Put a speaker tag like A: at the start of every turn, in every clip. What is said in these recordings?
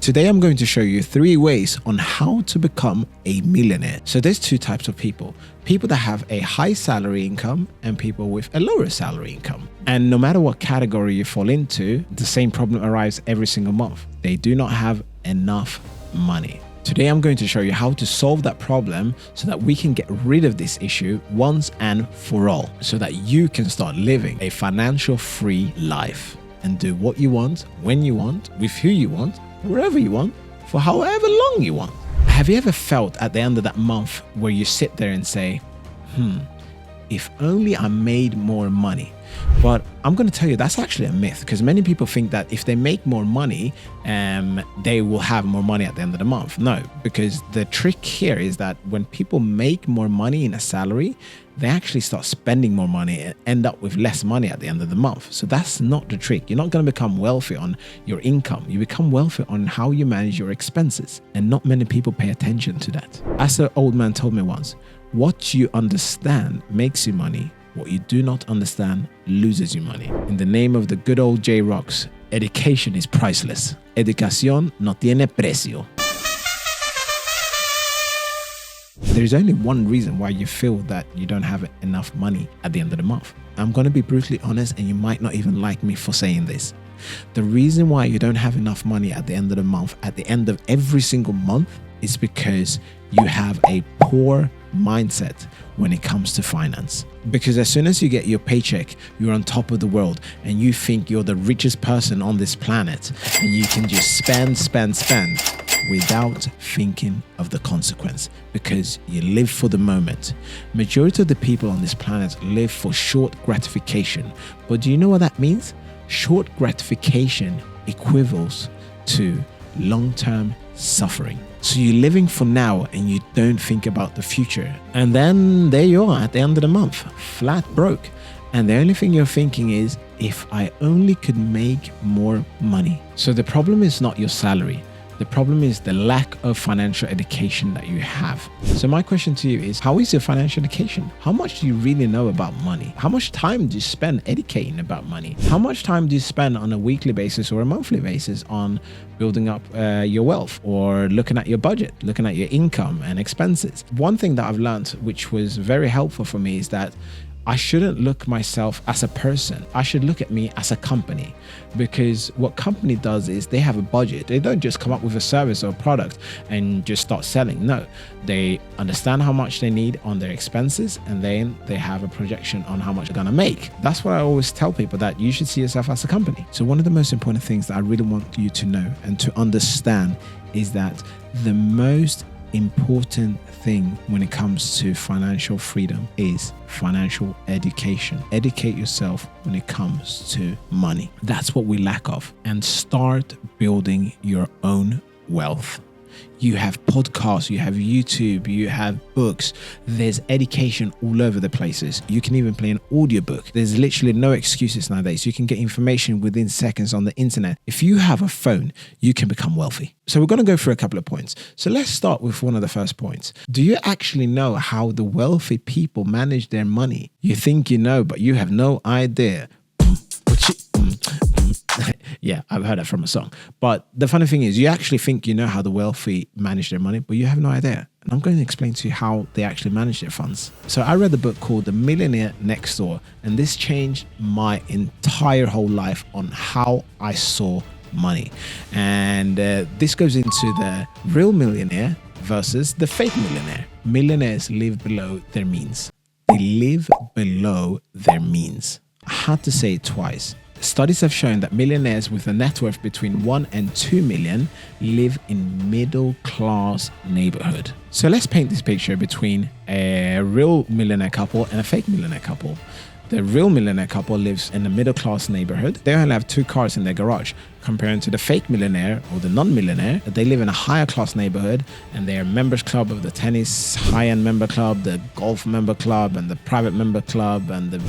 A: Today I'm going to show you 3 ways on how to become a millionaire. So there's 2 types of people. People that have a high salary income and people with a lower salary income. And no matter what category you fall into, the same problem arrives every single month. They do not have enough money. Today I'm going to show you how to solve that problem so that we can get rid of this issue once and for all, so that you can start living a financial free life and do what you want, when you want, with who you want, wherever you want, for however long you want. Have you ever felt at the end of that month where you sit there and say, if only I made more money? But I'm going to tell you that's actually a myth, because many people think that if they make more money, they will have more money at the end of the month. No, because the trick here is that when people make more money in a salary, they actually start spending more money and end up with less money at the end of the month. So that's not the trick. You're not going to become wealthy on your income. You become wealthy on how you manage your expenses. And not many people pay attention to that. As an old man told me once, what you understand makes you money. What you do not understand loses you money. In the name of the good old J-Rocks, education is priceless. Educación no tiene precio. There's only one reason why you feel that you don't have enough money at the end of the month. I'm going to be brutally honest, and you might not even like me for saying this. The reason why you don't have enough money at the end of the month, at the end of every single month, is because you have a poor mindset when it comes to finance. Because as soon as you get your paycheck, you're on top of the world and you think you're the richest person on this planet and you can just spend without thinking of the consequence, because you live for the moment. Majority of the people on this planet live for short gratification. But do you know what that means? Short gratification equivals to long-term suffering. So you're living for now and you don't think about the future. And then there you are at the end of the month, flat broke. And the only thing you're thinking is, if I only could make more money. So the problem is not your salary. The problem is the lack of financial education that you have. So my question to you is, how is your financial education? How much do you really know about money? How much time do you spend educating about money? How much time do you spend on a weekly basis or a monthly basis on building up your wealth, or looking at your budget, looking at your income and expenses? One thing that I've learned, which was very helpful for me, is that I shouldn't look myself as a person. I should look at me as a company, because what company does is they have a budget. They don't just come up with a service or a product and just start selling. No, they understand how much they need on their expenses, and then they have a projection on how much they're gonna make. That's what I always tell people, that you should see yourself as a company. So one of the most important things that I really want you to know and to understand is that the most important thing when it comes to financial freedom is financial education. Educate yourself when it comes to money. That's what we lack of. And start building your own wealth. You have podcasts, you have YouTube, you have books. There's education all over the places. You can even play an audiobook. There's literally no excuses nowadays. You can get information within seconds on the internet. If you have a phone, you can become wealthy. So we're going to go through a couple of points. So let's start with one of the first points. Do you actually know how the wealthy people manage their money? You think you know, but you have no idea. Yeah, I've heard that from a song. But the funny thing is, you actually think you know how the wealthy manage their money, but you have no idea. And I'm going to explain to you how they actually manage their funds. So I read the book called The Millionaire Next Door, and this changed my entire whole life on how I saw money. And this goes into the real millionaire versus the fake millionaire. Millionaires live below their means. They live below their means. I had to say it twice. Studies have shown that millionaires with a net worth between 1 and 2 million live in middle-class neighborhood. So let's paint this picture between a real millionaire couple and a fake millionaire couple. The real millionaire couple lives in a middle-class neighborhood. They only have 2 cars in their garage, comparing to the fake millionaire or the non-millionaire. They live in a higher class neighborhood, and they're members club of the tennis high-end member club, the golf member club, and the private member club, and the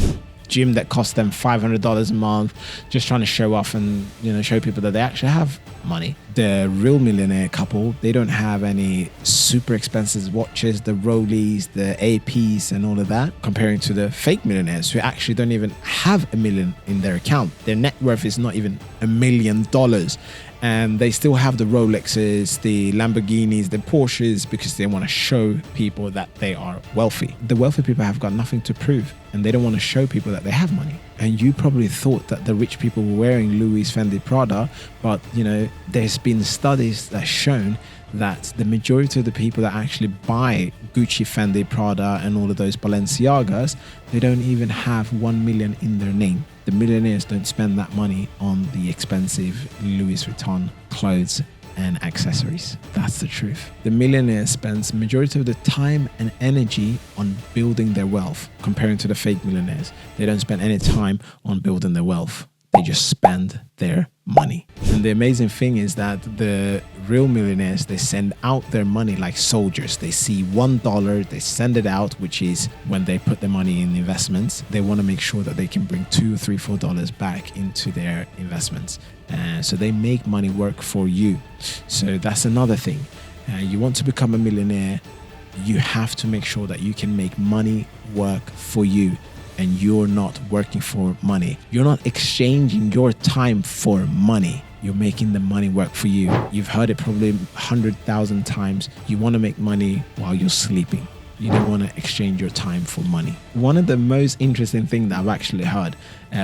A: gym that costs them $500 a month, just trying to show off and, show people that they actually have money. The real millionaire couple, they don't have any super expensive watches, the Rollies, the APs and all of that, comparing to the fake millionaires who actually don't even have $1 million in their account. Their net worth is not even $1 million. and they still have the Rolexes, the Lamborghinis, the Porsches, because they want to show people that they are wealthy. The wealthy people have got nothing to prove, and they don't want to show people that they have money. And you probably thought that the rich people were wearing Louis, Fendi, Prada, but there's been studies that shown that the majority of the people that actually buy Gucci, Fendi, Prada and all of those Balenciagas, they don't even have 1 million in their name. The millionaires don't spend that money on the expensive Louis Vuitton clothes and accessories. That's the truth. The millionaire spends majority of the time and energy on building their wealth, comparing to the fake millionaires. They don't spend any time on building their wealth. They just spend their money. And the amazing thing is that the real millionaires, they send out their money like soldiers. They see $1, they send it out, which is when they put their money in investments. They want to make sure that they can bring $2, $3, $4 back into their investments. So they make money work for you. So that's another thing. You want to become a millionaire, you have to make sure that you can make money work for you. And you're not working for money. You're not exchanging your time for money. You're making the money work for you. You've heard it probably 100,000 times. You want to make money while you're sleeping. You don't want to exchange your time for money. One of the most interesting things that I've actually heard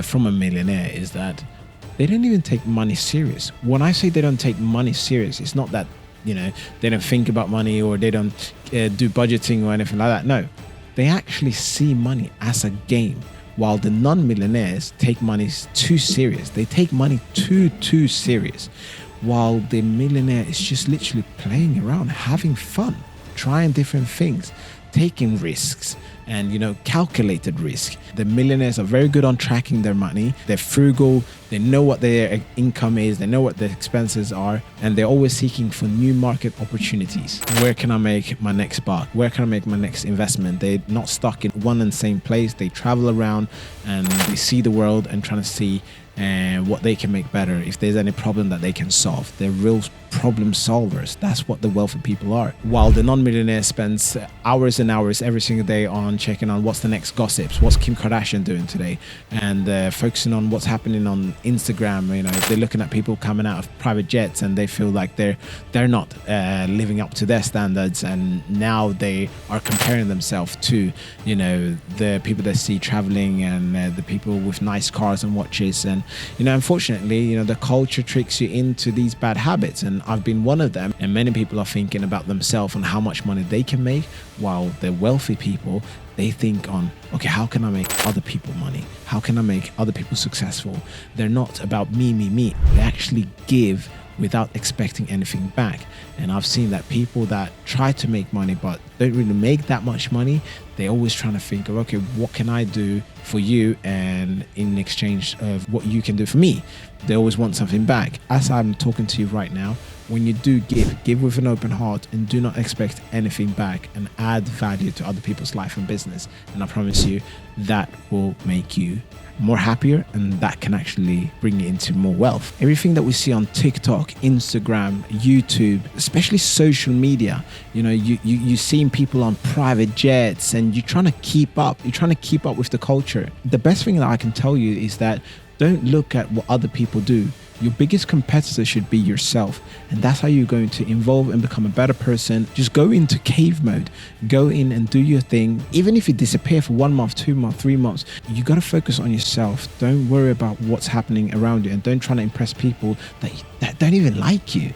A: from a millionaire is that they don't even take money serious. When I say they don't take money serious, it's not that, they don't think about money or they don't do budgeting or anything like that. No. They actually see money as a game, while the non-millionaires take money too serious. They take money too serious, while the millionaire is just literally playing around, having fun, trying different things, taking risks, and calculated risk. The millionaires are very good on tracking their money. They're frugal. They know what their income is. They know what their expenses are, and they're always seeking for new market opportunities. Where can I make my next buck? Where can I make my next investment? They're not stuck in one and same place. They travel around and they see the world and trying to see what they can make better. If there's any problem that they can solve, they're real problem solvers. That's what the wealthy people are. While the non-millionaire spends hours and hours every single day on checking on what's the next gossips, what's Kim Kardashian doing today, and focusing on what's happening on Instagram. They're looking at people coming out of private jets and they feel like they're not living up to their standards, and now they are comparing themselves to the people they see traveling and the people with nice cars and watches. And unfortunately, the culture tricks you into these bad habits, and I've been one of them. And many people are thinking about themselves and how much money they can make, while the wealthy people, they think on, okay, how can I make other people money? How can I make other people successful? They're not about me. They actually give without expecting anything back. And I've seen that people that try to make money but don't really make that much money, they're always trying to think of, okay, what can I do for you, and in exchange of what you can do for me? They always want something back. As I'm talking to you right now, when you do give with an open heart and do not expect anything back, and add value to other people's life and business. And I promise you that will make you more happier, and that can actually bring you into more wealth. Everything that we see on TikTok, Instagram, YouTube, especially social media, you're seeing people on private jets and you're trying to keep up with the culture. The best thing that I can tell you is that don't look at what other people do. Your biggest competitor should be yourself, and that's how you're going to evolve and become a better person. Just go into cave mode, go in and do your thing. Even if you disappear for 1 month, 2 months, 3 months, you got to focus on yourself. Don't worry about what's happening around you, and don't try to impress people that don't even like you.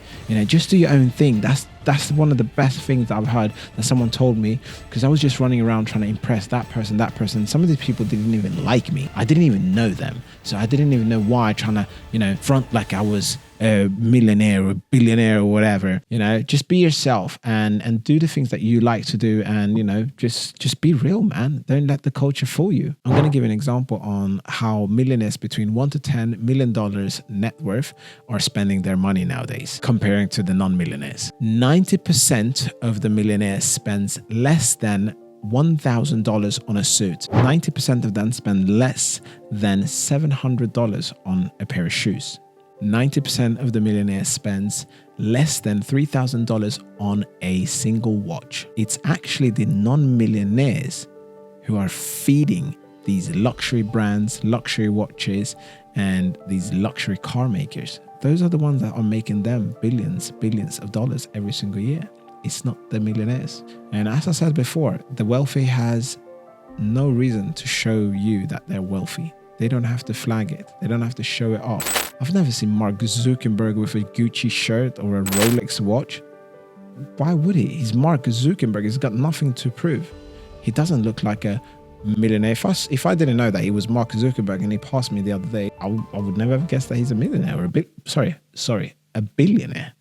A: Just do your own thing. That's one of the best things that I've heard that someone told me, because I was just running around trying to impress that person. Some of these people didn't even like me. I didn't even know them. So I didn't even know why, trying to, front like I was a millionaire or billionaire or whatever. Just be yourself and do the things that you like to do, and just be real, man. Don't let the culture fool you. I'm going to give an example on how millionaires between $1 to $10 million net worth are spending their money nowadays, comparing to the non-millionaires. 90% of the millionaires spends less than $1,000 on a suit. 90% of them spend less than $700 on a pair of shoes. 90% of the millionaires spends less than $3,000 on a single watch. It's actually the non-millionaires who are feeding these luxury brands, luxury watches, and these luxury car makers. those are the ones that are making them billions of dollars every single year. It's not the millionaires. And as I said before, the wealthy has no reason to show you that they're wealthy. They don't have to flag it. They don't have to show it off. I've never seen Mark Zuckerberg with a Gucci shirt or a Rolex watch. Why would he? He's Mark Zuckerberg. He's got nothing to prove. He doesn't look like a millionaire. If I didn't know that he was Mark Zuckerberg and he passed me the other day, I would never have guessed that he's a millionaire or a billionaire.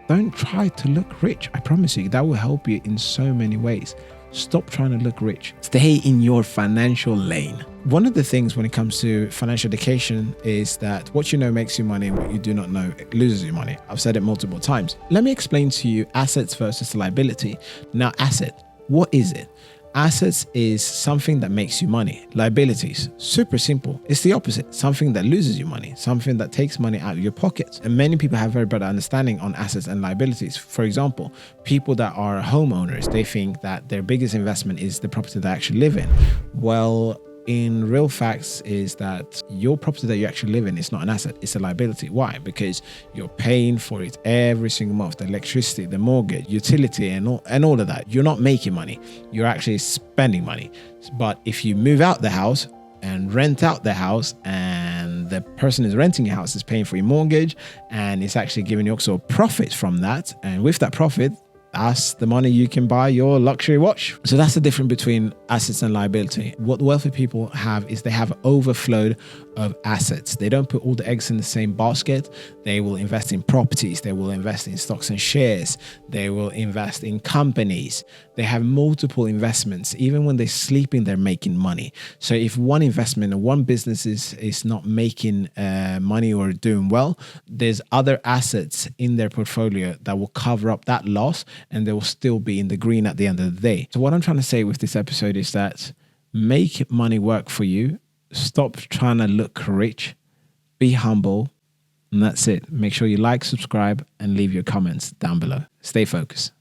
A: Don't try to look rich. I promise you, that will help you in so many ways. Stop trying to look rich. Stay in your financial lane. One of the things when it comes to financial education is that what you know makes you money and what you do not know loses you money. I've said it multiple times. Let me explain to you assets versus liability. Now, asset, what is it? Assets is something that makes you money. Liabilities, super simple. It's the opposite. Something that loses you money, something that takes money out of your pocket. And many people have very better understanding on assets and liabilities. For example, people that are homeowners, they think that their biggest investment is the property they actually live in. Well, in real facts is that your property that you actually live in is not an asset, it's a liability. Why? Because you're paying for it every single month, the electricity, the mortgage, utility, and all of that. You're not making money, you're actually spending money. But if you move out the house and rent out the house, and the person who's renting your house is paying for your mortgage, and it's actually giving you also a profit from that, and with that profit, that's the money you can buy your luxury watch. So that's the difference between assets and liability. What wealthy people have is they have overflow of assets. They don't put all the eggs in the same basket. They will invest in properties. They will invest in stocks and shares. They will invest in companies. They have multiple investments. Even when they're sleeping, they're making money. So if one investment or one business is not making money or doing well, there's other assets in their portfolio that will cover up that loss, and they will still be in the green at the end of the day. So what I'm trying to say with this episode is that make money work for you. Stop trying to look rich. Be humble. And that's it. Make sure you like, subscribe, and leave your comments down below. Stay focused.